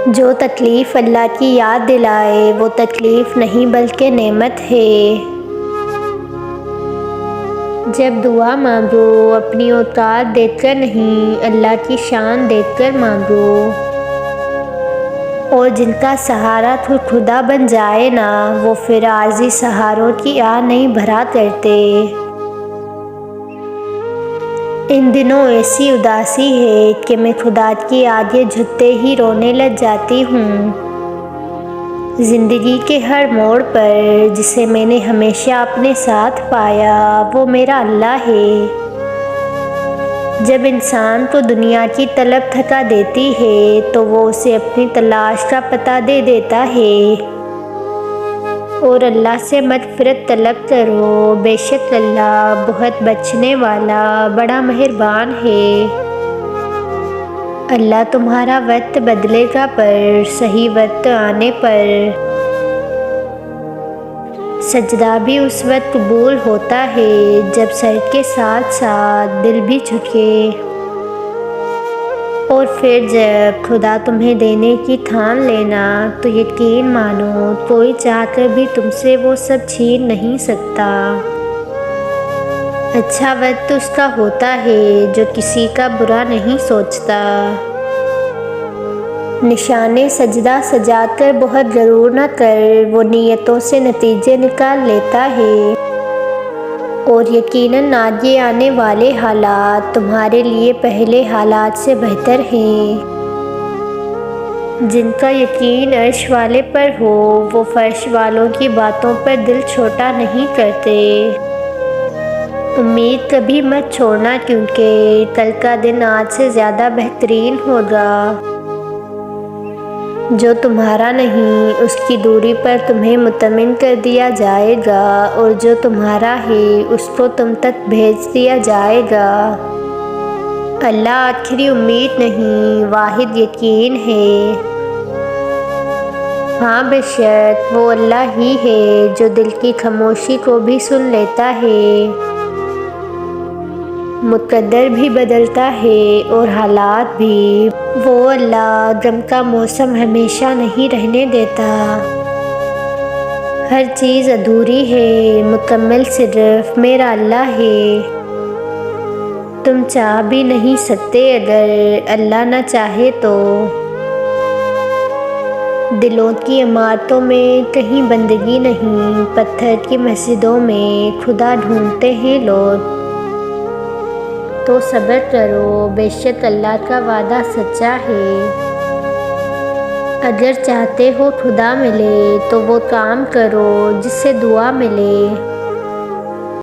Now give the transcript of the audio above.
جو تکلیف اللہ کی یاد دلائے وہ تکلیف نہیں بلکہ نعمت ہے۔ جب دعا مانگو اپنی اوقات دیکھ کر نہیں، اللہ کی شان دیکھ کر مانگو۔ اور جن کا سہارا خدا بن جائے نا، وہ پھر عارضی سہاروں کی آہ نہیں بھرا کرتے۔ ان دنوں ایسی اداسی ہے کہ میں خدا کی آگے جھکتے ہی رونے لگ جاتی ہوں۔ زندگی کے ہر موڑ پر جسے میں نے ہمیشہ اپنے ساتھ پایا وہ میرا اللہ ہے۔ جب انسان کو دنیا کی طلب تھکا دیتی ہے تو وہ اسے اپنی تلاش کا پتہ دے دیتا ہے۔ اور اللہ سے مغفرت طلب کرو، بے شک اللہ بہت بخشنے والا بڑا مہربان ہے۔ اللہ تمہارا وقت بدلے گا پر صحیح وقت آنے پر سجدہ بھی اس وقت قبول ہوتا ہے جب سر کے ساتھ ساتھ دل بھی جھکے۔ اور پھر جب خدا تمہیں دینے کی ٹھان لینا تو یقین مانو کوئی چاہ کر بھی تم سے وہ سب چھین نہیں سکتا۔ اچھا وقت اس کا ہوتا ہے جو کسی کا برا نہیں سوچتا۔ نشانے سجدہ سجا کر بہت غرور نہ کر، وہ نیتوں سے نتیجے نکال لیتا ہے۔ اور یقیناً آگے آنے والے حالات تمہارے لیے پہلے حالات سے بہتر ہیں۔ جن کا یقین عرش والے پر ہو وہ فرش والوں کی باتوں پر دل چھوٹا نہیں کرتے۔ امید کبھی مت چھوڑنا کیونکہ کل کا دن آج سے زیادہ بہترین ہوگا۔ جو تمہارا نہیں اس کی دوری پر تمہیں مطمئن کر دیا جائے گا، اور جو تمہارا ہے اس کو تم تک بھیج دیا جائے گا۔ اللہ آخری امید نہیں، واحد یقین ہے۔ ہاں بے شک وہ اللہ ہی ہے جو دل کی خاموشی کو بھی سن لیتا ہے، مقدر بھی بدلتا ہے اور حالات بھی۔ وہ اللہ غم کا موسم ہمیشہ نہیں رہنے دیتا۔ ہر چیز ادھوری ہے، مکمل صرف میرا اللہ ہے۔ تم چاہ بھی نہیں سکتے اگر اللہ نہ چاہے تو۔ دلوں کی عمارتوں میں کہیں بندگی نہیں، پتھر کی مسجدوں میں خدا ڈھونڈتے ہیں لوگ۔ تو صبر کرو، بے شک اللہ کا وعدہ سچا ہے۔ اگر چاہتے ہو خدا ملے تو وہ کام کرو جس سے دعا ملے۔